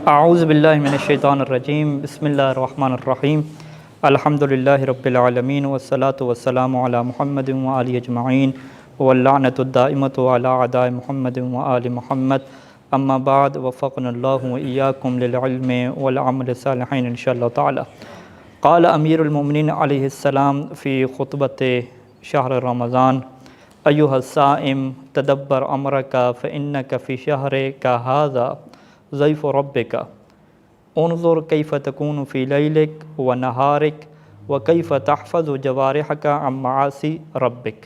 اعوذ باللہ من الشیطان الرجیم بسم اللہ الرحمن الرحیم الحمدللہ رب العالمین والصلاة والسلام علی محمد وآلہ اجمعین واللعنۃ الدائمۃ علی اعداء محمد وآل محمد اما بعد وفقنا اللہ وإیاکم للعلم والعمل الصالحین انشاءاللہ تعالی۔ قال امیر المؤمنین علیہ السلام فی خطبۃ شہر رمضان ایھا الصائم تدبر امرک فانک فی شہرک ھذا ضیف ربک انظر کیف تکون فی لیلک و نہارک و کیف تحفظ جوارحک عن معاصی ربک۔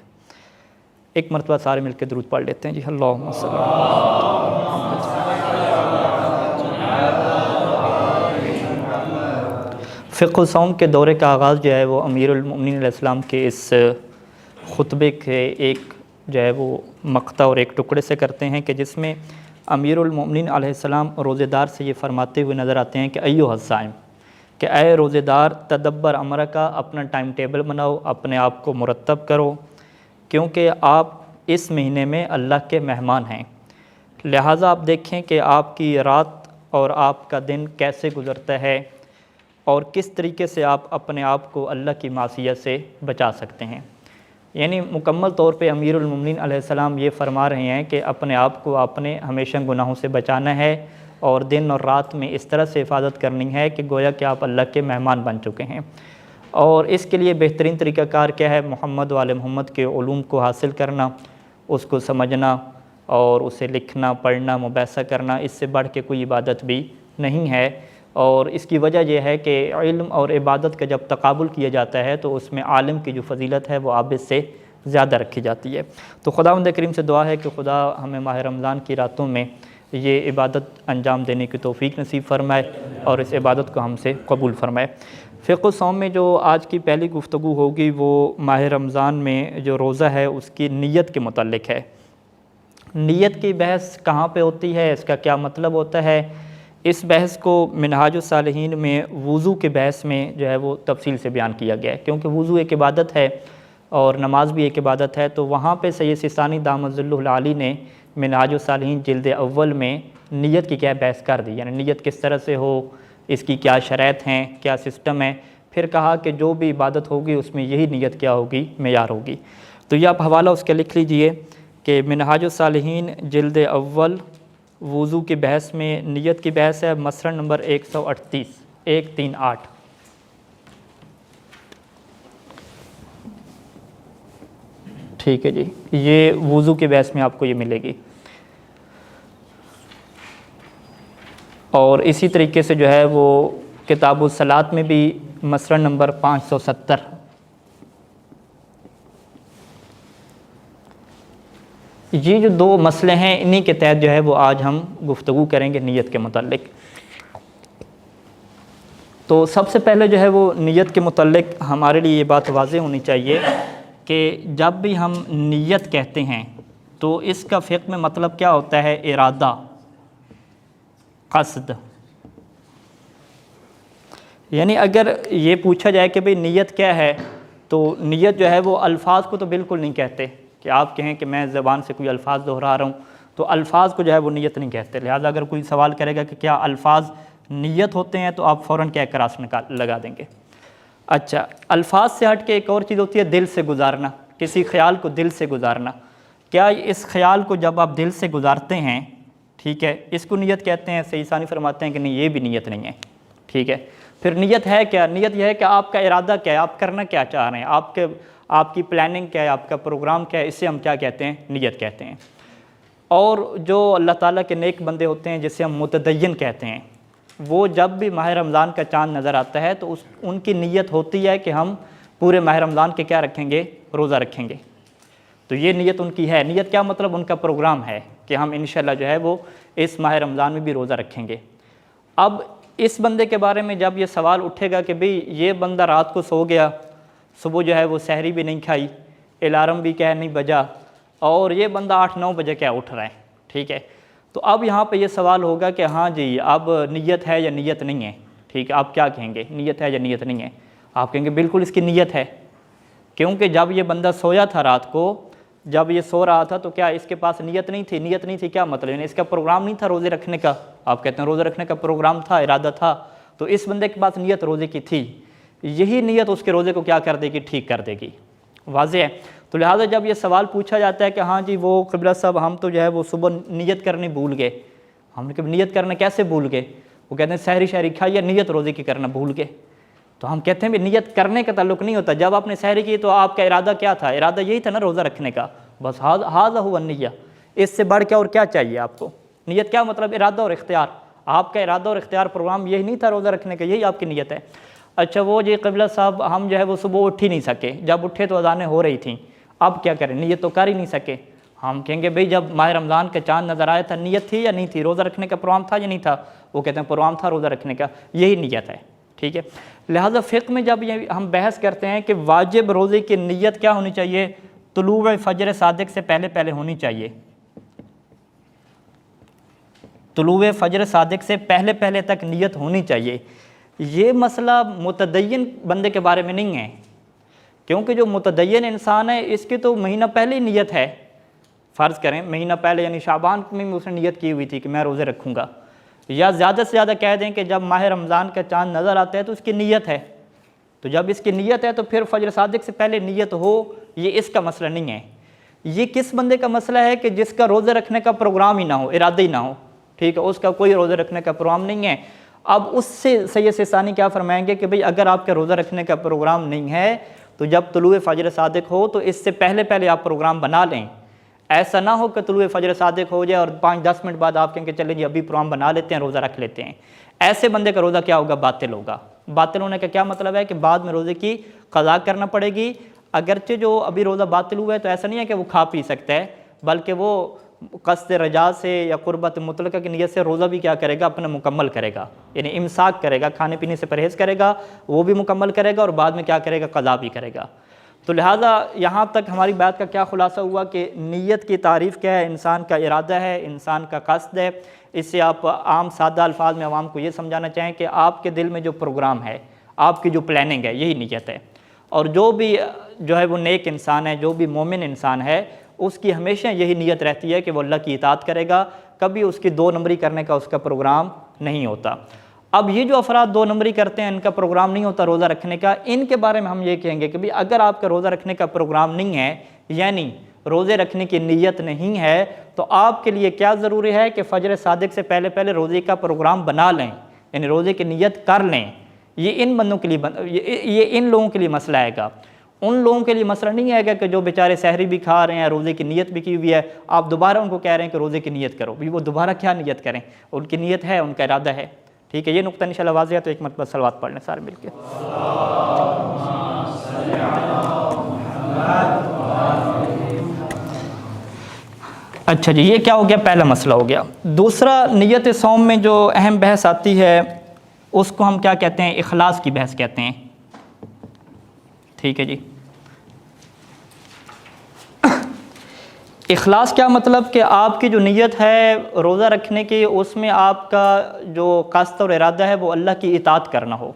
ایک مرتبہ سارے مل کے درود پڑھ لیتے ہیں جی۔ اللہم صلی فقہ صوم کے دورے کا آغاز جو ہے وہ امیر المؤمنین علیہ السلام کے اس خطبے کے ایک جو ہے وہ مقطع اور ایک ٹکڑے سے کرتے ہیں کہ جس میں امیر المؤمنین علیہ السلام روزے دار سے یہ فرماتے ہوئے نظر آتے ہیں کہ ایھا الصائم، کہ اے روزے دار تدبر امرک، اپنا ٹائم ٹیبل بناؤ، اپنے آپ کو مرتب کرو، کیونکہ آپ اس مہینے میں اللہ کے مہمان ہیں۔ لہٰذا آپ دیکھیں کہ آپ کی رات اور آپ کا دن کیسے گزرتا ہے اور کس طریقے سے آپ اپنے آپ کو اللہ کی معصیت سے بچا سکتے ہیں۔ یعنی مکمل طور پہ امیر المؤمنین علیہ السلام یہ فرما رہے ہیں کہ اپنے آپ کو آپ نے ہمیشہ گناہوں سے بچانا ہے اور دن اور رات میں اس طرح سے حفاظت کرنی ہے کہ گویا کہ آپ اللہ کے مہمان بن چکے ہیں۔ اور اس کے لیے بہترین طریقہ کار کیا ہے؟ محمد و آل محمد کے علوم کو حاصل کرنا، اس کو سمجھنا اور اسے لکھنا، پڑھنا، مباحثہ کرنا، اس سے بڑھ کے کوئی عبادت بھی نہیں ہے۔ اور اس کی وجہ یہ ہے کہ علم اور عبادت کا جب تقابل کیا جاتا ہے تو اس میں عالم کی جو فضیلت ہے وہ عابد سے زیادہ رکھی جاتی ہے۔ تو خداوند کریم سے دعا ہے کہ خدا ہمیں ماہ رمضان کی راتوں میں یہ عبادت انجام دینے کی توفیق نصیب فرمائے اور اس عبادت کو ہم سے قبول فرمائے۔ فقہ صوم میں جو آج کی پہلی گفتگو ہوگی وہ ماہ رمضان میں جو روزہ ہے اس کی نیت کے متعلق ہے۔ نیت کی بحث کہاں پہ ہوتی ہے، اس کا کیا مطلب ہوتا ہے، اس بحث کو منہاج الصالحین میں وضو کے بحث میں جو ہے وہ تفصیل سے بیان کیا گیا ہے، کیونکہ وضو ایک عبادت ہے اور نماز بھی ایک عبادت ہے۔ تو وہاں پہ سید سیستانی دامت ظلہ العالی نے منہاج الصالحین جلد اول میں نیت کی کیا بحث کر دی، یعنی نیت کس طرح سے ہو، اس کی کیا شرائط ہیں، کیا سسٹم ہے۔ پھر کہا کہ جو بھی عبادت ہوگی اس میں یہی نیت کیا ہوگی، معیار ہوگی۔ تو یہ آپ حوالہ اس کا لکھ لیجئے کہ منہاج الصالحین جلد اول وضو کی بحث میں نیت کی بحث ہے، مسئلہ نمبر 138۔ ٹھیک ہے جی، یہ وضو کی بحث میں آپ کو یہ ملے گی۔ اور اسی طریقے سے جو ہے وہ کتاب الصلاۃ میں بھی مسئلہ نمبر 570۔ یہ جو دو مسئلے ہیں انہی کے تحت جو ہے وہ آج ہم گفتگو کریں گے نیت کے متعلق۔ تو سب سے پہلے جو ہے وہ نیت کے متعلق ہمارے لیے یہ بات واضح ہونی چاہیے کہ جب بھی ہم نیت کہتے ہیں تو اس کا فقہ میں مطلب کیا ہوتا ہے؟ ارادہ، قصد۔ یعنی اگر یہ پوچھا جائے کہ بھئی نیت کیا ہے تو نیت جو ہے وہ الفاظ کو تو بالکل نہیں کہتے کہ آپ کہیں کہ میں زبان سے کوئی الفاظ دہرا رہا ہوں تو الفاظ کو جو ہے وہ نیت نہیں کہتے۔ لہٰذا اگر کوئی سوال کرے گا کہ کیا الفاظ نیت ہوتے ہیں تو آپ فوراً کیا کراس لگا دیں گے۔ اچھا، الفاظ سے ہٹ کے ایک اور چیز ہوتی ہے دل سے گزارنا، کسی خیال کو دل سے گزارنا۔ کیا اس خیال کو جب آپ دل سے گزارتے ہیں، ٹھیک ہے، اس کو نیت کہتے ہیں؟ سید ثانی فرماتے ہیں کہ نہیں، یہ بھی نیت نہیں ہے، ٹھیک ہے۔ پھر نیت ہے کیا؟ نیت یہ ہے کہ آپ کا ارادہ کیا ہے، آپ کرنا کیا چاہ رہے ہیں، آپ کی پلاننگ کیا ہے، آپ کا پروگرام کیا ہے، اسے ہم کیا کہتے ہیں؟ نیت کہتے ہیں۔ اور جو اللہ تعالیٰ کے نیک بندے ہوتے ہیں جسے ہم متدین کہتے ہیں، وہ جب بھی ماہ رمضان کا چاند نظر آتا ہے تو ان کی نیت ہوتی ہے کہ ہم پورے ماہ رمضان کے کیا رکھیں گے؟ روزہ رکھیں گے۔ تو یہ نیت ان کی ہے۔ نیت کیا مطلب؟ ان کا پروگرام ہے کہ ہم انشاءاللہ جو ہے وہ اس ماہ رمضان میں بھی روزہ رکھیں گے۔ اب اس بندے کے بارے میں جب یہ سوال اٹھے گا کہ بھئی یہ بندہ رات کو سو گیا، صبح جو ہے وہ سحری بھی نہیں کھائی، الارم بھی کیا نہیں بجا، اور یہ بندہ 8-9 بجے کیا اٹھ رہا ہے، ٹھیک ہے، تو اب یہاں پہ یہ سوال ہوگا کہ ہاں جی اب نیت ہے یا نیت نہیں ہے، ٹھیک ہے، آپ کیا کہیں گے؟ نیت ہے یا نیت نہیں ہے؟ آپ کہیں گے بالکل اس کی نیت ہے، کیونکہ جب یہ بندہ سویا تھا رات کو، جب یہ سو رہا تھا تو کیا اس کے پاس نیت نہیں تھی؟ نیت نہیں تھی کیا مطلب؟ یعنی اس کا پروگرام نہیں تھا روزے رکھنے کا؟ آپ کہتے ہیں روزے رکھنے کا پروگرام تھا، ارادہ تھا، تو اس بندے کے پاس نیت روزے کی تھی، یہی نیت اس کے روزے کو کیا کر دے گی؟ ٹھیک کر دے گی۔ واضح ہے؟ تو لہٰذا جب یہ سوال پوچھا جاتا ہے کہ ہاں جی وہ قبلہ صاحب ہم تو جو ہے وہ صبح نیت کرنے بھول گئے، ہم نے کہ نیت کرنا کیسے بھول گئے؟ وہ کہتے ہیں سحری شہری کھائی، نیت روزے کی کرنا بھول گئے۔ تو ہم کہتے ہیں بھی نیت کرنے کا تعلق نہیں ہوتا، جب آپ نے سحری کی تو آپ کا ارادہ کیا تھا؟ ارادہ یہی تھا نا روزہ رکھنے کا، بس ھذا ھو النیہ، اس سے بڑھ کے اور کیا چاہیے آپ کو؟ نیت کیا مطلب؟ ارادہ اور اختیار، آپ کا ارادہ اور اختیار پروگرام یہی نہیں تھا روزہ رکھنے کا، یہی آپ کی نیت ہے۔ اچھا وہ جی قبلہ صاحب ہم جو ہے وہ صبح اٹھ ہی نہیں سکے، جب اٹھے تو اذانیں ہو رہی تھیں، اب کیا کریں؟ نیت تو کر ہی نہیں سکے۔ ہم کہیں گے بھئی جب ماہ رمضان کا چاند نظر آیا تھا نیت تھی یا نہیں تھی؟ روزہ رکھنے کا پروگرام تھا یا نہیں تھا؟ وہ کہتے ہیں پروگرام تھا روزہ رکھنے کا، یہی نیت ہے، ٹھیک ہے۔ لہٰذا فقہ میں جب یہ ہم بحث کرتے ہیں کہ واجب روزے کی نیت کیا ہونی چاہیے، طلوع فجر صادق سے پہلے پہلے ہونی چاہیے، طلوع فجر صادق سے پہلے پہلے تک نیت ہونی چاہیے۔ یہ مسئلہ متدین بندے کے بارے میں نہیں ہے، کیونکہ جو متدین انسان ہے اس کی تو مہینہ پہلے ہی نیت ہے، فرض کریں مہینہ پہلے یعنی شعبان میں اس نے نیت کی ہوئی تھی کہ میں روزے رکھوں گا، یا زیادہ سے زیادہ کہہ دیں کہ جب ماہ رمضان کا چاند نظر آتا ہے تو اس کی نیت ہے، تو جب اس کی نیت ہے تو پھر فجر صادق سے پہلے نیت ہو، یہ اس کا مسئلہ نہیں ہے۔ یہ کس بندے کا مسئلہ ہے کہ جس کا روزے رکھنے کا پروگرام ہی نہ ہو، ارادہ ہی نہ ہو، ٹھیک ہے، اس کا کوئی روزے رکھنے کا پروگرام نہیں ہے۔ اب اس سے سید سیستانی کیا فرمائیں گے کہ بھئی اگر آپ کا روزہ رکھنے کا پروگرام نہیں ہے تو جب طلوع فجر صادق ہو تو اس سے پہلے پہلے آپ پروگرام بنا لیں، ایسا نہ ہو کہ طلوع فجر صادق ہو جائے اور 5-10 منٹ بعد آپ کہیں کہ چلیں جی ابھی پروگرام بنا لیتے ہیں، روزہ رکھ لیتے ہیں، ایسے بندے کا روزہ کیا ہوگا؟ باطل ہوگا۔ باطل ہونے کا کیا مطلب ہے کہ بعد میں روزے کی قضا کرنا پڑے گی، اگرچہ جو ابھی روزہ باطل ہوا ہے تو ایسا نہیں ہے کہ وہ کھا پی سکتا ہے، بلکہ وہ قصد رجاء سے یا قربت مطلقہ کی نیت سے روزہ بھی کیا کرے گا؟ اپنا مکمل کرے گا، یعنی امساک کرے گا، کھانے پینے سے پرہیز کرے گا، وہ بھی مکمل کرے گا اور بعد میں کیا کرے گا؟ قضا بھی کرے گا۔ تو لہٰذا یہاں تک ہماری بات کا کیا خلاصہ ہوا کہ نیت کی تعریف کیا ہے؟ انسان کا ارادہ ہے، انسان کا قصد ہے۔ اس سے آپ عام سادہ الفاظ میں عوام کو یہ سمجھانا چاہیں کہ آپ کے دل میں جو پروگرام ہے، آپ کی جو پلاننگ ہے، یہی نیت ہے۔ اور جو بھی جو ہے وہ نیک انسان ہے، جو بھی مومن انسان ہے، اس کی ہمیشہ یہی نیت رہتی ہے کہ وہ اللہ کی اطاعت کرے گا، کبھی اس کی 2 نمبری کرنے کا اس کا پروگرام نہیں ہوتا۔ اب یہ جو افراد 2 نمبری کرتے ہیں، ان کا پروگرام نہیں ہوتا روزہ رکھنے کا، ان کے بارے میں ہم یہ کہیں گے کہ بھی اگر آپ کا روزہ رکھنے کا پروگرام نہیں ہے، یعنی روزے رکھنے کی نیت نہیں ہے، تو آپ کے لیے کیا ضروری ہے کہ فجر صادق سے پہلے پہلے روزے کا پروگرام بنا لیں، یعنی روزے کی نیت کر لیں۔ یہ ان بندوں کے لیے یہ ان لوگوں کے لیے مسئلہ آئے گا، ان لوگوں کے لیے مسئلہ نہیں آئے گا کہ جو بیچارے سحری بھی کھا رہے ہیں، روزے کی نیت بھی کی ہوئی ہے، آپ دوبارہ ان کو کہہ رہے ہیں کہ روزے کی نیت کرو، وہ دوبارہ کیا نیت کریں؟ ان کی نیت ہے، ان کا ارادہ ہے، ٹھیک ہے۔ یہ نقطہ انشاءاللہ واضح ہے، تو ایک مرتبہ صلوات پڑھ لیں سارے مل کے۔ اچھا جی، یہ کیا ہو گیا؟ پہلا مسئلہ ہو گیا۔ دوسرا، نیت صوم میں جو اہم بحث آتی ہے اس کو ہم کیا کہتے ہیں؟ اخلاص کی بحث کہتے ہیں، ٹھیک ہے جی۔ اخلاص کیا مطلب کہ آپ کی جو نیت ہے روزہ رکھنے کی، اس میں آپ کا جو قصد اور ارادہ ہے وہ اللہ کی اطاعت کرنا ہو۔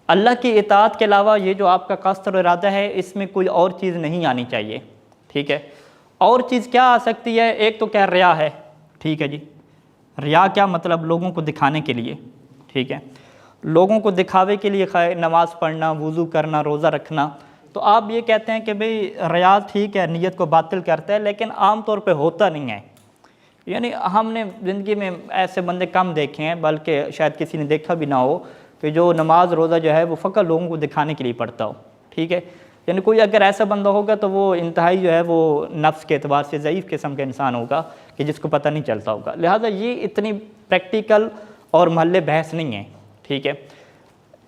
اللہ کی اطاعت کے علاوہ یہ جو آپ کا قصد اور ارادہ ہے اس میں کوئی اور چیز نہیں آنی چاہیے، ٹھیک ہے۔ اور چیز کیا آ سکتی ہے؟ ایک تو کیا ریا ہے، ٹھیک ہے جی۔ ریا کیا مطلب؟ لوگوں کو دکھانے کے لیے، ٹھیک ہے، لوگوں کو دکھاوے کے لیے نماز پڑھنا، وضو کرنا، روزہ رکھنا۔ تو آپ یہ کہتے ہیں کہ بھئی ریا ٹھیک ہے، نیت کو باطل کرتا ہے، لیکن عام طور پہ ہوتا نہیں ہے۔ یعنی ہم نے زندگی میں ایسے بندے کم دیکھے ہیں، بلکہ شاید کسی نے دیکھا بھی نہ ہو، کہ جو نماز روزہ جو ہے وہ فقط لوگوں کو دکھانے کے لیے پڑھتا ہو، ٹھیک ہے۔ یعنی کوئی اگر ایسا بندہ ہوگا تو وہ انتہائی جو ہے وہ نفس کے اعتبار سے ضعیف قسم کا انسان ہوگا کہ جس کو پتہ نہیں چلتا ہوگا۔ لہٰذا یہ اتنی پریکٹیکل اور محل بحث نہیں ہے، ٹھیک ہے۔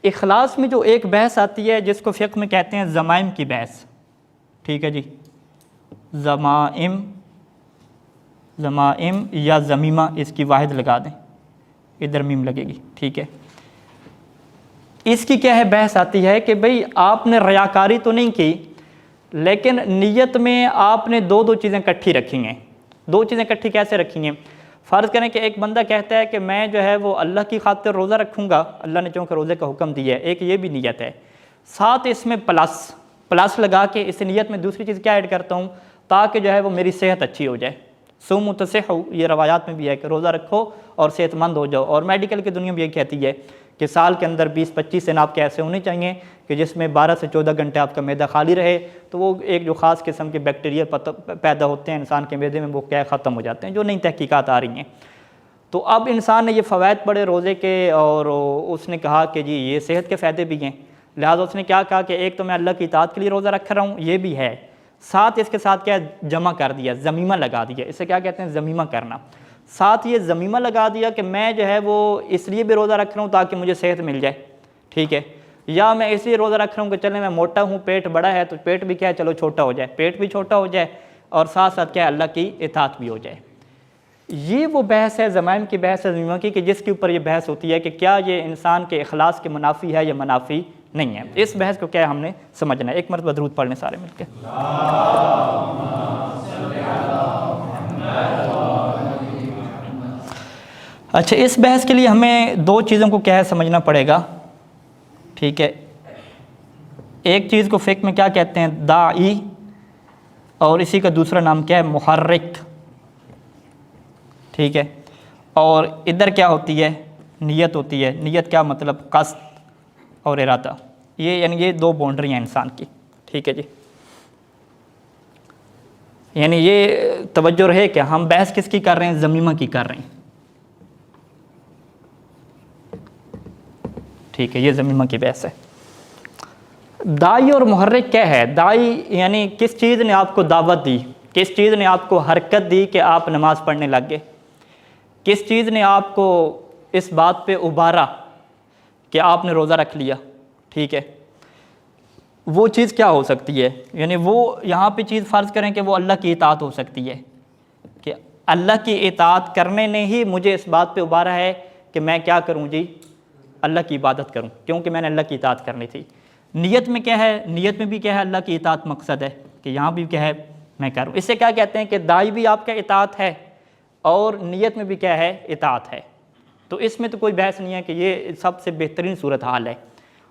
اخلاص میں جو ایک بحث آتی ہے جس کو فقہ میں کہتے ہیں ضمائم کی بحث، ٹھیک ہے جی۔ ضمائم یا ضمیمہ، اس کی واحد لگا دیں، ادھر میم لگے گی، ٹھیک ہے۔ اس کی کیا ہے بحث آتی ہے کہ بھئی آپ نے ریاکاری تو نہیں کی، لیکن نیت میں آپ نے دو چیزیں اکٹھی رکھی ہیں۔ 2 چیزیں اکٹھی کیسے رکھی ہیں؟ فرض کریں کہ ایک بندہ کہتا ہے کہ میں جو ہے وہ اللہ کی خاطر روزہ رکھوں گا، اللہ نے چونکہ روزے کا حکم دیا ہے، ایک یہ بھی نیت ہے، ساتھ اس میں پلس لگا کے اس نیت میں دوسری چیز کیا ایڈ کرتا ہوں؟ تاکہ جو ہے وہ میری صحت اچھی ہو جائے۔ صوموا تصحوا، یہ روایات میں بھی ہے کہ روزہ رکھو اور صحت مند ہو جاؤ، اور میڈیکل کی دنیا بھی یہ کہتی ہے کہ سال کے اندر 20-25 دن آپ کے ایسے ہونے چاہیے کہ جس میں 12 سے 14 گھنٹے آپ کا معدہ خالی رہے، تو وہ ایک جو خاص قسم کے بیکٹیریا پیدا ہوتے ہیں انسان کے معدے میں، وہ کیا ختم ہو جاتے ہیں، جو نئی تحقیقات آ رہی ہیں۔ تو اب انسان نے یہ فوائد پڑھے روزے کے، اور اس نے کہا کہ جی یہ صحت کے فائدے بھی ہیں، لہٰذا اس نے کیا کہا کہ ایک تو میں اللہ کی اطاعت کے لیے روزہ رکھ رہا ہوں، یہ بھی ہے، ساتھ اس کے ساتھ کیا جمع کر دیا، ضمیمہ لگا دیا، اسے کیا کہتے ہیں ضمیمہ کرنا، ساتھ یہ ضمیمہ لگا دیا کہ میں جو ہے وہ اس لیے بھی روزہ رکھ رہا ہوں تاکہ مجھے صحت مل جائے، ٹھیک ہے، یا میں اس لیے روزہ رکھ رہا ہوں کہ چلیں میں موٹا ہوں، پیٹ بڑا ہے تو پیٹ بھی کیا ہے چلو چھوٹا ہو جائے، پیٹ بھی چھوٹا ہو جائے اور ساتھ ساتھ کیا ہے اللہ کی اطاعت بھی ہو جائے۔ یہ وہ بحث ہے، ضمائم کی بحث ہے ضمیمہ کی، کہ جس کے اوپر یہ بحث ہوتی ہے کہ کیا یہ انسان کے اخلاص کے منافی ہے یا منافی نہیں ہے۔ اس بحث کو کیا ہے ہم نے سمجھنا ہے۔ ایک مرتبہ درود پڑھ لیں سارے مل کے۔ اچھا، اس بحث کے لیے ہمیں دو چیزوں کو کیا ہے سمجھنا پڑے گا، ٹھیک ہے۔ ایک چیز کو فقہ میں کیا کہتے ہیں داعی، اور اسی کا دوسرا نام کیا ہے محرک، ٹھیک ہے، اور ادھر کیا ہوتی ہے نیت ہوتی ہے۔ نیت کیا مطلب قصد اور ارادہ، یہ یعنی یہ دو باؤنڈری ہیں انسان کی، ٹھیک ہے جی۔ یعنی یہ توجہ رہے کہ ہم بحث کس کی کر رہے ہیں، ضمیمہ کی کر رہے ہیں، ٹھیک ہے، یہ ضمیمہ کی بحث ہے۔ داعی اور محرک کیا ہے؟ داعی یعنی کس چیز نے آپ کو دعوت دی، کس چیز نے آپ کو حرکت دی کہ آپ نماز پڑھنے لگ گئے، کس چیز نے آپ کو اس بات پہ ابھارا کہ آپ نے روزہ رکھ لیا، ٹھیک ہے، وہ چیز کیا ہو سکتی ہے؟ یعنی وہ یہاں پہ چیز فرض کریں کہ وہ اللہ کی اطاعت ہو سکتی ہے، کہ اللہ کی اطاعت کرنے نے ہی مجھے اس بات پہ ابھارا ہے کہ میں کیا کروں جی، اللہ کی عبادت کروں، کیونکہ میں نے اللہ کی اطاعت کرنی تھی۔ نیت میں کیا ہے؟ نیت میں بھی کیا ہے اللہ کی اطاعت مقصد ہے کہ یہاں بھی کیا ہے میں کروں۔ اس سے کیا کہتے ہیں کہ داعی بھی آپ کا اطاعت ہے اور نیت میں بھی کیا ہے اطاعت ہے۔ تو اس میں تو کوئی بحث نہیں ہے کہ یہ سب سے بہترین صورتحال ہے،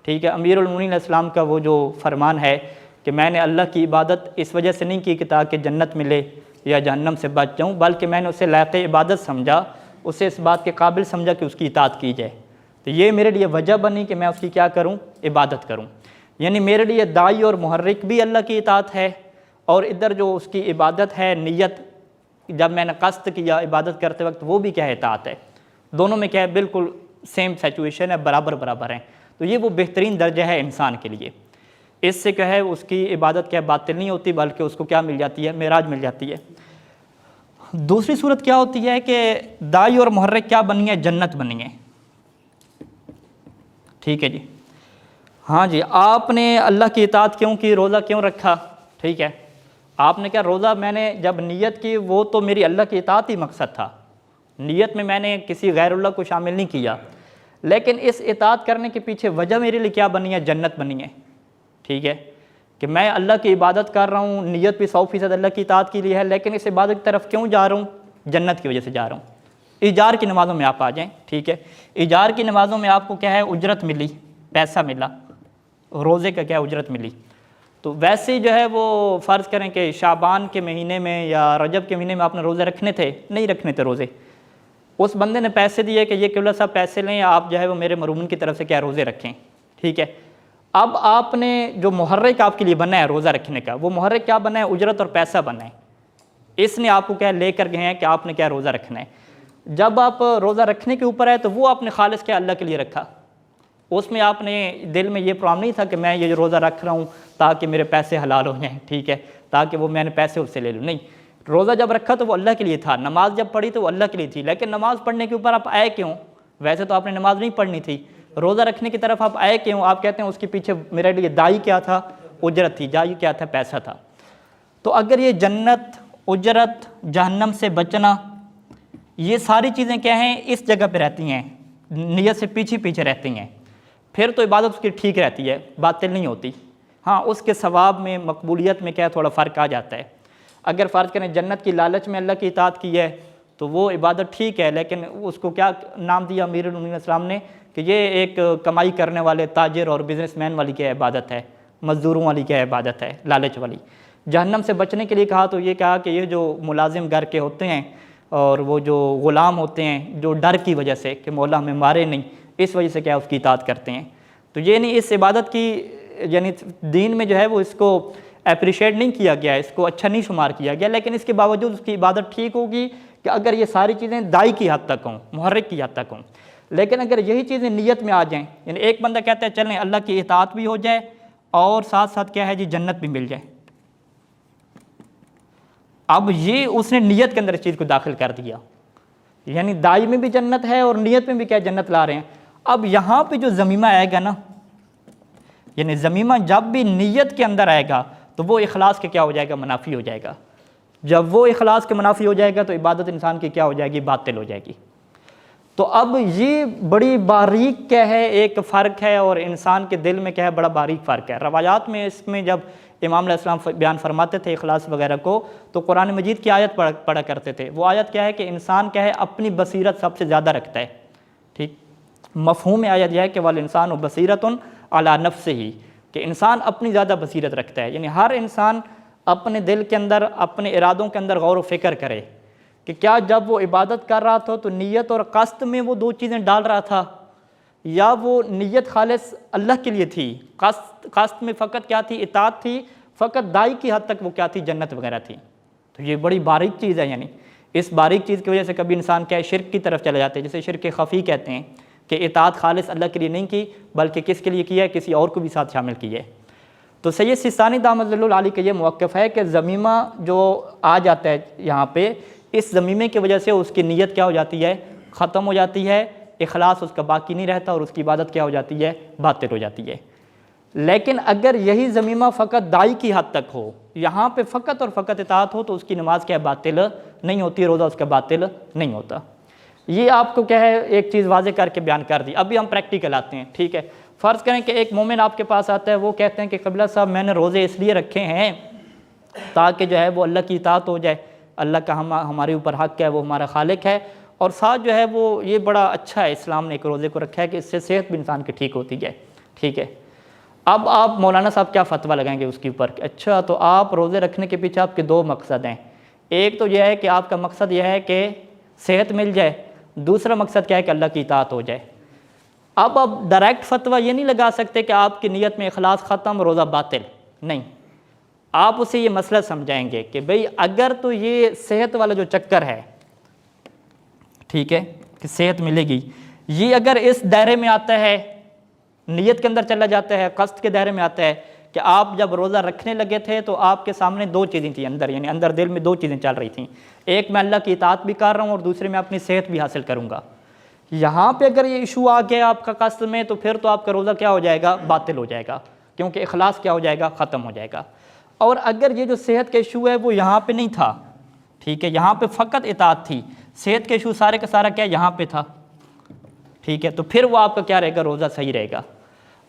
ٹھیک ہے۔ امیر المومنین علیہ السلام کا وہ جو فرمان ہے کہ میں نے اللہ کی عبادت اس وجہ سے نہیں کی کہ تاکہ جنت ملے یا جہنم سے بچ جاؤں، بلکہ میں نے اسے لائق عبادت سمجھا، اسے اس بات کے قابل سمجھا کہ اس کی اطاعت کی جائے، تو یہ میرے لیے وجہ بنی کہ میں اس کی کیا کروں، عبادت کروں۔ یعنی میرے لیے داعی اور محرک بھی اللہ کی اطاعت ہے، اور ادھر جو اس کی عبادت ہے نیت، جب میں نے قصد کیا عبادت کرتے وقت، وہ بھی کیا ہے اطاعت ہے۔ دونوں میں کیا ہے بالکل سیم سچویشن ہے، برابر برابر ہیں۔ تو یہ وہ بہترین درجہ ہے انسان کے لیے، اس سے کیا ہے اس کی عبادت کیا باطل نہیں ہوتی، بلکہ اس کو کیا مل جاتی ہے، معراج مل جاتی ہے۔ دوسری صورت کیا ہوتی ہے کہ داعی اور محرک کیا بنی ہے، جنت بنی ہے، ٹھیک ہے جی۔ ہاں جی، آپ نے اللہ کی اطاعت کیوں کی، روزہ کیوں رکھا، ٹھیک ہے، آپ نے کیا روزہ میں نے جب نیت کی وہ تو میری اللہ کی اطاعت ہی مقصد تھا، نیت میں میں نے کسی غیر اللہ کو شامل نہیں کیا، لیکن اس اطاعت کرنے کے پیچھے وجہ میرے لیے کیا بنی ہے، جنت بنی ہے، ٹھیک ہے، کہ میں اللہ کی عبادت کر رہا ہوں، نیت بھی 100% اللہ کی اطاعت کے لیے ہے، لیکن اس عبادت کی طرف کیوں جا رہا ہوں، جنت کی وجہ سے جا رہا ہوں۔ ایجار کی نمازوں میں آپ آ جائیں، ٹھیک ہے، ایجار کی نمازوں میں آپ کو کیا ہے اجرت ملی، پیسہ ملا، روزے کا کیا اجرت ملی۔ تو ویسے ہی جو ہے وہ فرض کریں کہ شعبان کے مہینے میں یا رجب کے مہینے میں آپ نے روزے رکھنے تھے، نہیں رکھنے تھے روزے، اس بندے نے پیسے دیے کہ یہ قبلہ صاحب پیسے لیں، آپ جو ہے وہ میرے مرہون کی طرف سے کیا روزے رکھیں، ٹھیک ہے۔ اب آپ نے جو محرک آپ کے لیے بنا ہے روزہ رکھنے کا، وہ محرک کیا بنا ہے، اجرت اور پیسہ بنا ہے، اس نے آپ کو کیا لے کر گئے ہیں کہ آپ نے کیا روزہ رکھنا ہے۔ جب آپ روزہ رکھنے کے اوپر ہے تو وہ آپ نے خالص کیا اللہ کے لیے رکھا، اس میں آپ نے دل میں یہ پروگرام نہیں تھا کہ میں یہ روزہ رکھ رہا ہوں تاکہ میرے پیسے حلال ہو جائیں، ٹھیک ہے، تاکہ وہ میں نے پیسے اس سے لے لوں، نہیں، روزہ جب رکھا تو وہ اللہ کے لیے تھا، نماز جب پڑھی تو وہ اللہ کے لیے تھی، لیکن نماز پڑھنے کے اوپر آپ آئے کیوں؟ ویسے تو آپ نے نماز نہیں پڑھنی تھی، روزہ رکھنے کی طرف آپ آئے کیوں؟ آپ کہتے ہیں اس کے پیچھے میرے لیے داعی کیا تھا، اجرت تھی، داعی کیا تھا، پیسہ تھا۔ تو اگر یہ جنت، اجرت، جہنم سے بچنا، یہ ساری چیزیں کیا ہیں اس جگہ پہ رہتی ہیں، نیت سے پیچھے پیچھے رہتی ہیں، پھر تو عبادت اس کی ٹھیک رہتی ہے، باطل نہیں ہوتی۔ ہاں اس کے ثواب میں، مقبولیت میں کیا تھوڑا فرق آ جاتا ہے۔ اگر فرض کریں جنت کی لالچ میں اللہ کی اطاعت کی ہے تو وہ عبادت ٹھیک ہے، لیکن اس کو کیا نام دیا امیر المومنین علیہ السلام نے کہ یہ ایک کمائی کرنے والے تاجر اور بزنس مین والی کیا عبادت ہے، مزدوروں والی کیا عبادت ہے، لالچ والی۔ جہنم سے بچنے کے لیے کہا تو یہ کہا کہ یہ جو ملازم گھر کے ہوتے ہیں اور وہ جو غلام ہوتے ہیں جو ڈر کی وجہ سے کہ مولا ہمیں مارے نہیں، اس وجہ سے کیا اس کی اطاعت کرتے ہیں، تو یہ نہیں اس عبادت کی یعنی دین میں جو ہے وہ اس کو اپریشیٹ نہیں کیا گیا، اس کو اچھا نہیں شمار کیا گیا، لیکن اس کے باوجود اس کی عبادت ٹھیک ہوگی کہ اگر یہ ساری چیزیں دائی کی حد تک ہوں، محرک کی حد تک ہوں۔ لیکن اگر یہی چیزیں نیت میں آ جائیں، یعنی ایک بندہ کہتا ہے چلیں اللہ کی اطاعت بھی ہو جائے اور ساتھ ساتھ کیا ہے جی جنت بھی مل جائے، اب یہ اس نے نیت کے اندر اس چیز کو داخل کر دیا، یعنی دائی میں بھی جنت ہے اور نیت میں بھی کیا جنت لا رہے ہیں۔ اب یہاں پہ جو ضمیمہ آئے گا نا، یعنی ضمیمہ جب بھی نیت کے اندر آئے گا تو وہ اخلاص کے کیا ہو جائے گا، منافی ہو جائے گا۔ جب وہ اخلاص کے منافی ہو جائے گا تو عبادت انسان کی کیا ہو جائے گی، باطل ہو جائے گی۔ تو اب یہ بڑی باریک کیا ہے ایک فرق ہے، اور انسان کے دل میں کیا ہے بڑا باریک فرق ہے۔ روایات میں اس میں جب امام علیہ السلام بیان فرماتے تھے اخلاص وغیرہ کو تو قرآن مجید کی آیت پڑھا کرتے تھے۔ وہ آیت کیا ہے کہ انسان کیا ہے اپنی بصیرت سب سے زیادہ رکھتا ہے، ٹھیک، مفہوم آیت یہ ہے کہ والانسان بصیرۃ علی نفسہ، کہ انسان اپنی زیادہ بصیرت رکھتا ہے، یعنی ہر انسان اپنے دل کے اندر اپنے ارادوں کے اندر غور و فکر کرے کہ کیا جب وہ عبادت کر رہا تھا تو نیت اور قصد میں وہ دو چیزیں ڈال رہا تھا، یا وہ نیت خالص اللہ کے لیے تھی، قصد میں فقط کیا تھی، اطاعت تھی، فقط دائی کی حد تک وہ کیا تھی، جنت وغیرہ تھی۔ تو یہ بڑی باریک چیز ہے، یعنی اس باریک چیز کی وجہ سے کبھی انسان کیا ہے شرک کی طرف چلے جاتے ہیں، جسے شرک خفی کہتے ہیں، کہ اطاعت خالص اللہ کے لیے نہیں کی بلکہ کس کے لیے کیا ہے، کسی اور کو بھی ساتھ شامل کی ہے۔ تو سید سیستانی دامت ظل العالی کا یہ موقف ہے کہ ضمیمہ جو آ جاتا ہے یہاں پہ، اس ضمیمے کی وجہ سے اس کی نیت کیا ہو جاتی ہے، ختم ہو جاتی ہے، اخلاص اس کا باقی نہیں رہتا اور اس کی عبادت کیا ہو جاتی ہے، باطل ہو جاتی ہے۔ لیکن اگر یہی ضمیمہ فقط دائی کی حد تک ہو، یہاں پہ فقط اور فقط اطاعت ہو، تو اس کی نماز کیا باطل نہیں ہوتی، روزہ اس کا باطل نہیں ہوتا۔ یہ آپ کو کیا ہے ایک چیز واضح کر کے بیان کر دی۔ ابھی ہم پریکٹیکل آتے ہیں، ٹھیک ہے۔ فرض کریں کہ ایک مومن آپ کے پاس آتا ہے، وہ کہتے ہیں کہ قبلہ صاحب میں نے روزے اس لیے رکھے ہیں تاکہ جو ہے وہ اللہ کی اطاعت ہو جائے، اللہ کا ہمارے اوپر حق ہے، وہ ہمارا خالق ہے، اور ساتھ جو ہے وہ یہ بڑا اچھا ہے، اسلام نے ایک روزے کو رکھا ہے کہ اس سے صحت بھی انسان کی ٹھیک ہوتی ہے، ٹھیک ہے۔ اب آپ مولانا صاحب کیا فتویٰ لگائیں گے اس کے اوپر؟ اچھا تو آپ روزے رکھنے کے پیچھے آپ کے دو مقصد ہیں، ایک تو یہ ہے کہ آپ کا مقصد یہ ہے کہ صحت مل جائے، دوسرا مقصد کیا ہے کہ اللہ کی اطاعت ہو جائے۔ اب آپ ڈائریکٹ فتویٰ یہ نہیں لگا سکتے کہ آپ کی نیت میں اخلاص ختم، روزہ باطل، نہیں، آپ اسے یہ مسئلہ سمجھائیں گے کہ بھئی اگر تو یہ صحت والا جو چکر ہے، ٹھیک ہے، کہ صحت ملے گی، یہ اگر اس دائرے میں آتا ہے، نیت کے اندر چلا جاتا ہے، قصد کے دائرے میں آتا ہے کہ آپ جب روزہ رکھنے لگے تھے تو آپ کے سامنے دو چیزیں تھیں اندر، یعنی اندر دل میں دو چیزیں چل رہی تھیں، ایک میں اللہ کی اطاعت بھی کر رہا ہوں اور دوسرے میں اپنی صحت بھی حاصل کروں گا۔ یہاں پہ اگر یہ ایشو آ گیا آپ کا قصد میں تو پھر تو آپ کا روزہ کیا ہو جائے گا، باطل ہو جائے گا، کیونکہ اخلاص کیا ہو جائے گا، ختم ہو جائے گا۔ اور اگر یہ جو صحت کا ایشو ہے وہ یہاں پہ نہیں تھا، ٹھیک ہے، یہاں پہ فقط اطاعت تھی، صحت کا ایشو سارے کا سارا کیا یہاں پہ تھا، ٹھیک ہے، تو پھر وہ آپ کا کیا رہے گا، روزہ صحیح رہے گا۔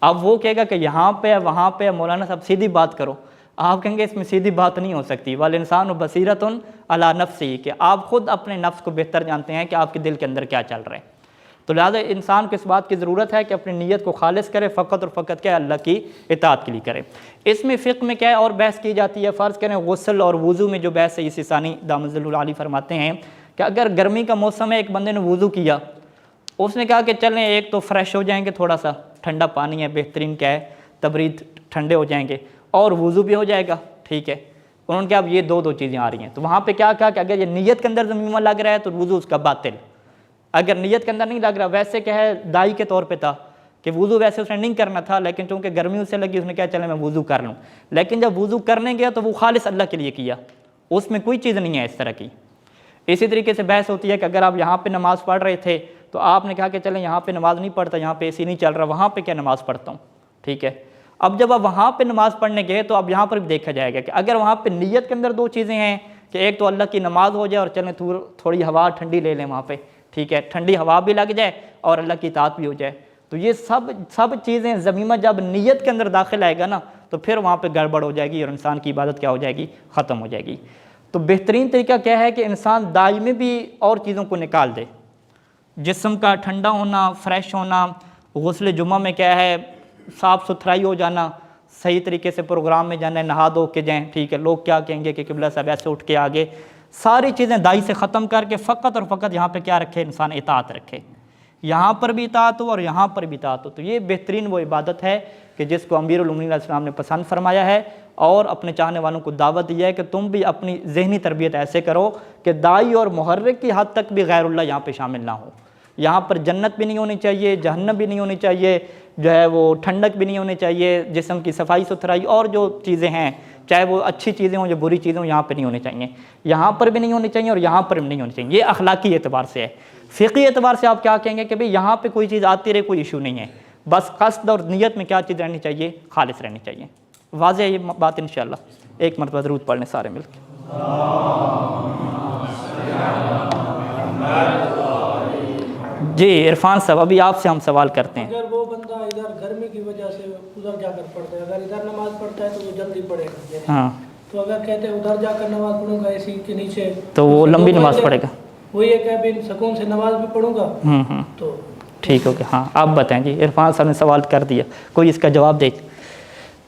اب وہ کہے گا کہ یہاں پہ وہاں پہ، مولانا صاحب سیدھی بات کرو، آپ کہیں گے اس میں سیدھی بات نہیں ہو سکتی، والانسان بصیرۃ علی نفسہ، کہ آپ خود اپنے نفس کو بہتر جانتے ہیں کہ آپ کے دل کے اندر کیا چل رہا ہے، تو لہٰذا انسان کو اس بات کی ضرورت ہے کہ اپنی نیت کو خالص کرے، فقط اور فقط کیا اللہ کی اطاعت کے لیے کرے۔ اس میں فقہ میں کیا ہے اور بحث کی جاتی ہے، فرض کریں غسل اور وضو میں جو بحث ہے، یہ سیستانی دامت ظل العالی فرماتے ہیں کہ اگر گرمی کا موسم ہے، ایک بندے نے وضو کیا، اس نے کہا کہ چلیں ایک تو فریش ہو جائیں گے، تھوڑا سا ٹھنڈا پانی ہے، بہترین کیا ہے، تبرید، ٹھنڈے ہو جائیں گے اور وضو بھی ہو جائے گا، ٹھیک ہے۔ انہوں نے کہا اب یہ دو چیزیں آ رہی ہیں، تو وہاں پہ کیا کہا کہ اگر یہ نیت کے اندر ضمیمہ لگ رہا ہے تو وضو اس کا باطل، اگر نیت کے اندر نہیں لگ رہا، ویسے کیا ہے دائی کے طور پہ تھا کہ وضو ویسے اس نے نہیں کرنا تھا، لیکن چونکہ گرمی اسے لگی، اس نے کہا چلے میں وضو کر لوں، لیکن جب وضو کرنے گیا تو وہ خالص اللہ کے لیے کیا، اس میں کوئی چیز نہیں ہے اس طرح کی۔ اسی طریقے سے بحث ہوتی ہے کہ اگر آپ یہاں پہ نماز پڑھ رہے تھے تو آپ نے کہا کہ چلیں یہاں پہ نماز نہیں پڑھتا، یہاں پہ اے سی نہیں چل رہا، وہاں پہ کیا نماز پڑھتا ہوں، ٹھیک ہے۔ اب جب آپ وہاں پہ نماز پڑھنے گئے تو اب یہاں پر بھی دیکھا جائے گا کہ اگر وہاں پہ نیت کے اندر دو چیزیں ہیں کہ ایک تو اللہ کی نماز ہو جائے اور چلیں تھوڑی ہوا ٹھنڈی لے لیں وہاں پہ، ٹھیک ہے، ٹھنڈی ہوا بھی لگ جائے اور اللہ کی اطاعت بھی ہو جائے، تو یہ سب چیزیں ضمیمہ جب نیت کے اندر داخل آئے گا نا تو پھر وہاں پہ گڑبڑ ہو جائے گی اور انسان کی عبادت کیا ہو جائے گی، ختم ہو جائے گی۔ تو بہترین طریقہ کیا ہے کہ انسان دائمی بھی اور چیزوں کو نکال دے، جسم کا ٹھنڈا ہونا، فریش ہونا، غسل جمعہ میں کیا ہے صاف ستھرائی ہو جانا، صحیح طریقے سے پروگرام میں جانا ہے، نہا دھو کے جائیں، ٹھیک ہے، لوگ کیا کہیں گے کہ قبلہ صاحب ایسے اٹھ کے آگے، ساری چیزیں دائی سے ختم کر کے فقط اور فقط یہاں پہ کیا رکھے، انسان اطاعت رکھے، یہاں پر بھی اطاعت ہو اور یہاں پر بھی اطاعت ہو۔ تو یہ بہترین وہ عبادت ہے کہ جس کو امیر المومنین علیہ السلام نے پسند فرمایا ہے اور اپنے چاہنے والوں کو دعوت دی ہے کہ تم بھی اپنی ذہنی تربیت ایسے کرو کہ دائی اور محرک کی حد تک بھی غیر اللہ یہاں پہ شامل نہ ہو۔ یہاں پر جنت بھی نہیں ہونی چاہیے، جہنم بھی نہیں ہونی چاہیے، جو ہے وہ ٹھنڈک بھی نہیں ہونی چاہیے، جسم کی صفائی ستھرائی اور جو چیزیں ہیں چاہے وہ اچھی چیزیں ہوں یا بری چیزیں ہوں یہاں پہ نہیں ہونی چاہیے، یہاں پر بھی نہیں ہونی چاہیے اور یہاں پر بھی نہیں ہونی چاہیے۔ یہ اخلاقی اعتبار سے ہے۔ فقہی اعتبار سے آپ کیا کہیں گے کہ بھئی یہاں پہ کوئی چیز آتی رہے، کوئی ایشو نہیں ہے، بس قصد اور نیت میں کیا چیز رہنی چاہیے، خالص رہنی چاہیے۔ واضح ہے یہ بات انشاءاللہ؟ ایک مرتبہ درود پڑھ لیں سارے مل کے۔ جی عرفان صاحب، ابھی آپ سے ہم سوال کرتے ہیں۔ اگر وہ بندہ ادھر گرمی کی وجہ سے ادھر جا کر پڑھتا ہے، اگر ادھر نماز پڑھتا ہے تو وہ جلدی پڑھے گا، ہاں، تو اگر کہتے ہیں ادھر جا کر نماز پڑھوں گا اسی کے نیچے تو وہ لمبی نماز پڑھے گا۔ وہی ہے کہ ابھی سکون سے نماز بھی پڑھوں گا تو ٹھیک ہو گیا۔ ہاں آپ بتائیں جی، عرفان صاحب نے سوال کر دیا، کوئی اس کا جواب دے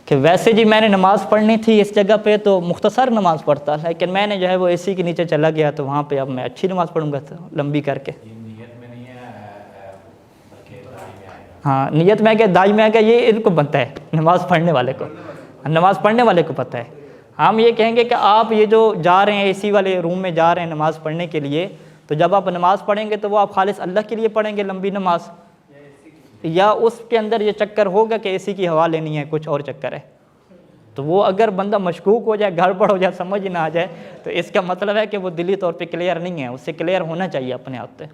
کہ ویسے جی میں نے نماز پڑھنی تھی اس جگہ پہ تو مختصر نماز پڑھتا، لیکن میں نے جو ہے وہ اے سی کے نیچے چلا گیا تو وہاں پہ اب میں اچھی نماز پڑھوں گا لمبی کر کے۔ ہاں نیت میں کہ دائی میں کہ یہ ان کو بنتا ہے، نماز پڑھنے والے کو، نماز پڑھنے والے کو پتہ ہے۔ ہم یہ کہیں گے کہ آپ یہ جو جا رہے ہیں اے سی والے روم میں جا رہے ہیں نماز پڑھنے کے لیے، تو جب آپ نماز پڑھیں گے تو وہ آپ خالص اللہ کے لیے پڑھیں گے لمبی نماز، یا اس کے اندر یہ چکر ہوگا کہ اے سی کی ہوا لینی ہے، کچھ اور چکر ہے؟ تو وہ اگر بندہ مشکوک ہو جائے، گڑبڑ ہو جائے، سمجھ نہ آ جائے، تو اس کا مطلب ہے کہ وہ دلی طور پہ کلیئر نہیں ہے، اس سے کلیئر ہونا چاہیے اپنے آپ پہ۔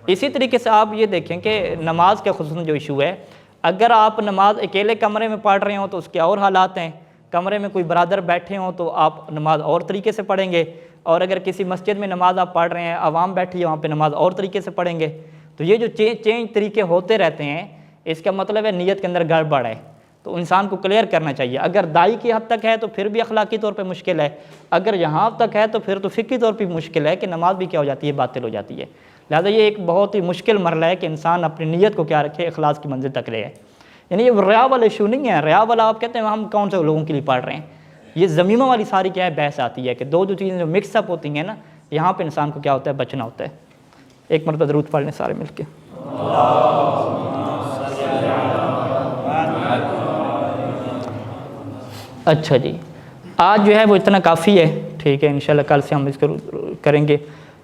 اسی طریقے سے آپ یہ دیکھیں کہ نماز کے خصوصاً جو ایشو ہے، اگر آپ نماز اکیلے کمرے میں پڑھ رہے ہوں تو اس کے اور حالات ہیں، کمرے میں کوئی برادر بیٹھے ہوں تو آپ نماز اور طریقے سے پڑھیں گے، اور اگر کسی مسجد میں نماز آپ پڑھ رہے ہیں، عوام بیٹھی ہے وہاں پہ نماز اور طریقے سے پڑھیں گے۔ تو یہ جو چینج طریقے ہوتے رہتے ہیں، اس کا مطلب ہے نیت کے اندر گڑبڑ ہے، تو انسان کو کلیئر کرنا چاہیے۔ اگر دائی کی حد تک ہے تو پھر بھی اخلاقی طور پہ مشکل ہے، اگر یہاں تک ہے تو پھر تو فقہی طور پہ مشکل ہے کہ نماز بھی کیا ہو جاتی ہے، باطل ہو جاتی ہے۔ لہٰذا یہ ایک بہت ہی مشکل مرحلہ ہے کہ انسان اپنی نیت کو کیا رکھے، اخلاص کی منزل تک لے آئے۔ یعنی یہ ریا والا ایشو نہیں ہے، ریا والا آپ کہتے ہیں ہم کون سے لوگوں کے لیے پڑھ رہے ہیں، یہ ضمیمہ والی ساری کیا ہے بحث آتی ہے کہ دو چیزیں جو مکس اپ ہوتی ہیں نا، یہاں پہ انسان کو کیا ہوتا ہے، بچنا ہوتا ہے۔ ایک مرتبہ درود پڑھ لیں سارے مل کے۔ اچھا جی، آج جو ہے وہ اتنا کافی ہے، ٹھیک ہے، انشاءاللہ کل سے ہم اس کو کریں گے۔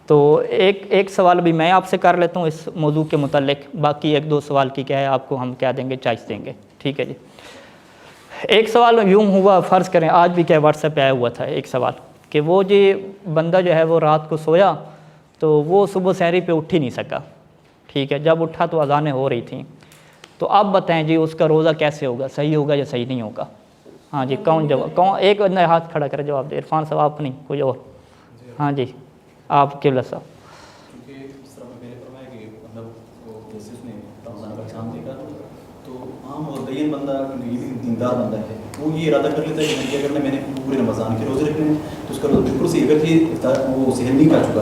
تو ایک سوال بھی میں آپ سے کر لیتا ہوں اس موضوع کے متعلق، باقی ایک دو سوال کی کیا ہے آپ کو ہم کیا دیں گے، چوائس دیں گے، ٹھیک ہے جی۔ ایک سوال یوں ہوا، فرض کریں آج بھی کیا واٹس ایپ پہ آیا ہوا تھا ایک سوال کہ وہ جی بندہ جو ہے وہ رات کو سویا تو وہ صبح سحری پہ اٹھ ہی نہیں سکا، ٹھیک ہے، جب اٹھا تو اذانیں ہو رہی تھیں، تو اب بتائیں جی اس کا روزہ کیسے ہوگا، صحیح ہوگا یا صحیح نہیں ہوگا؟ ہاں جی، کون ایک بندہ ہاتھ کھڑا کرے جواب دے، عرفان صاحب آپ نہیں کوئی اور؟ ہاں جی آپ قبلہ صاحب۔ کیونکہ اس طرح میں نے فرمایا کہ مطلب وہ جیسے اس نے رمضان کا چاند دیکھا تو عام اور دین بندہ یہ بھی دیندار بندہ ہے، وہ یہ ارادہ کر لیتا ہے کہ اگر میں نے پورے رمضان کے روزے رکھنے ہیں تو اس کا روزہ بالکل صحیح، اگر یہ وہ صحیح نہیں کر چکا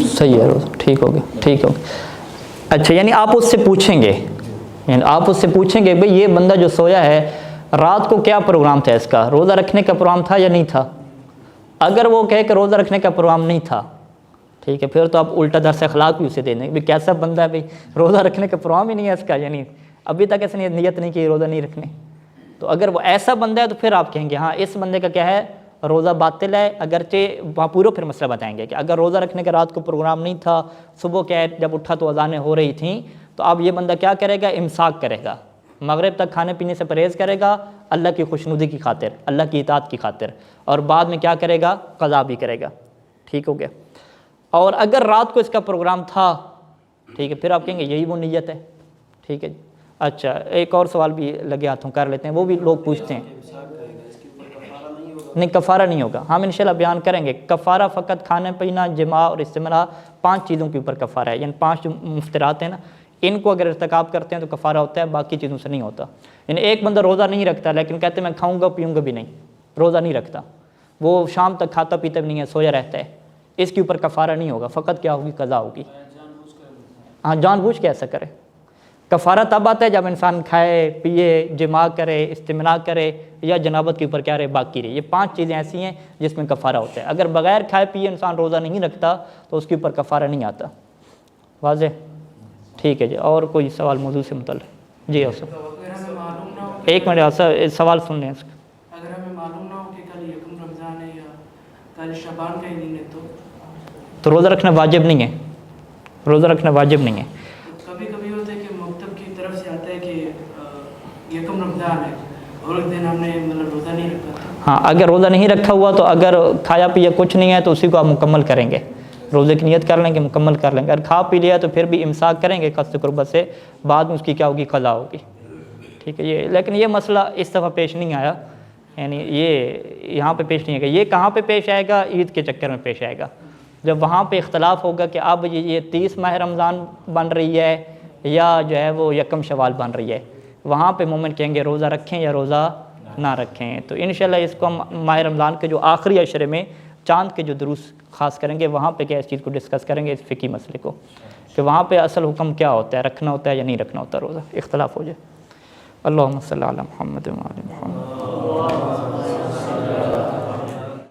صحیح ہے روزہ، ٹھیک ہو گیا، ٹھیک ہو گیا۔ اچھا یعنی آپ اس سے پوچھیں گے، یعنی آپ اس سے پوچھیں گے بھئی یہ بندہ جو سویا ہے رات کو کیا پروگرام تھا، اس کا روزہ رکھنے کا پروگرام تھا یا نہیں تھا؟ اگر وہ کہے کہ روزہ رکھنے کا پروگرام نہیں تھا، ٹھیک ہے، پھر تو آپ الٹا درس اخلاق بھی اسے دے دیں گے، کیسا بندہ ہے بھئی روزہ رکھنے کا پروگرام ہی نہیں ہے اس کا، یعنی ابھی تک اس نے نیت نہیں کی روزہ نہیں رکھنے۔ تو اگر وہ ایسا بندہ ہے تو پھر آپ کہیں گے ہاں اس بندے کا کیا ہے، روزہ باطل ہے، اگرچہ وہاں پورا پھر مسئلہ بتائیں گے کہ اگر روزہ رکھنے کا رات کو پروگرام نہیں تھا، صبح کیا ہے جب اٹھا تو اذانیں ہو رہی تھیں، تو اب یہ بندہ کیا کرے گا، امساک کرے گا، مغرب تک کھانے پینے سے پرہیز کرے گا اللہ کی خوشنودی کی خاطر، اللہ کی اطاعت کی خاطر، اور بعد میں کیا کرے گا، قضا بھی کرے گا، ٹھیک ہو گیا۔ اور اگر رات کو اس کا پروگرام تھا، ٹھیک ہے، پھر آپ کہیں گے یہی وہ نیت ہے، ٹھیک ہے جی۔ اچھا ایک اور سوال بھی لگے ہاتھوں کر لیتے ہیں، وہ بھی لوگ پوچھتے ہیں۔ نہیں کفارہ نہیں ہوگا، ہم انشاءاللہ بیان کریں گے۔ کفارہ فقط کھانا پینا، جماع اور استمراء، 5 چیزوں کے اوپر کفارہ ہے، یعنی 5 جو مفترات ہیں نا، ان کو اگر ارتکاب کرتے ہیں تو کفارہ ہوتا ہے، باقی چیزوں سے نہیں ہوتا۔ یعنی ایک بندہ روزہ نہیں رکھتا لیکن کہتے ہیں میں کھاؤں گا پیوں گا بھی نہیں، روزہ نہیں رکھتا، وہ شام تک کھاتا پیتا بھی نہیں ہے، سویا رہتا ہے، اس کے اوپر کفارہ نہیں ہوگا، فقط کیا ہوگی، قضا ہوگی۔ ہاں جان بوجھ کے ایسا کرے، کفارہ تب آتا ہے جب انسان کھائے پیے جماع کرے استمنا کرے یا جنابت کے اوپر کیا رہے باقی رہے. یہ 5 چیزیں ایسی ہیں جس میں کفارہ ہوتا ہے. اگر بغیر کھائے پیے انسان روزہ نہیں رکھتا تو اس کے اوپر کفارہ نہیں آتا. واضح؟ ٹھیک ہے جی. اور کوئی سوال موضوع سے متعلق؟ جی اوسف ایک منٹ سوال سن لیں اس کا. اگر ہمیں معلوم نہ ہو کہ کل یکم رمضان ہے یا کل شعبان کا ہی دن ہے تو روزہ رکھنا واجب نہیں ہے. روزہ رکھنا واجب نہیں ہے. کبھی کبھی ہوتا ہے کہ مکتب کی طرف سے آتا ہے کہ یکم رمضان ہے اور ایک دن ہم نے مطلب روزہ نہیں رکھا. ہاں اگر روزہ نہیں رکھا ہوا تو اگر کھایا پیا کچھ نہیں ہے تو اسی کو آپ مکمل کریں گے. روزے کی نیت کر لیں گے مکمل کر لیں گے. اگر کھا پی لیا تو پھر بھی امساک کریں گے قصد قربت سے. بعد میں اس کی کیا ہوگی قضا ہوگی. ٹھیک ہے. یہ لیکن یہ مسئلہ اس دفعہ پیش نہیں آیا. یعنی یہ یہاں پہ پیش نہیں آئے گا. یہ کہاں پہ پیش آئے گا؟ عید کے چکر میں پیش آئے گا. جب وہاں پہ اختلاف ہوگا کہ اب یہ 30 ماہ رمضان بن رہی ہے یا جو ہے وہ یکم شوال بن رہی ہے, وہاں پہ مومن کہیں گے روزہ رکھیں یا روزہ نہ رکھیں. تو انشاءاللہ اس کو ہم ماہ رمضان کے جو آخری عشرے میں چاند کے جو دروس خاص کریں گے وہاں پہ کیا اس چیز کو ڈسکس کریں گے, اس فقہی مسئلے کو, کہ وہاں پہ اصل حکم کیا ہوتا ہے, رکھنا ہوتا ہے یا نہیں رکھنا ہوتا روزہ, اختلاف ہو جائے. اللہم صلی علی محمد و علی محمد.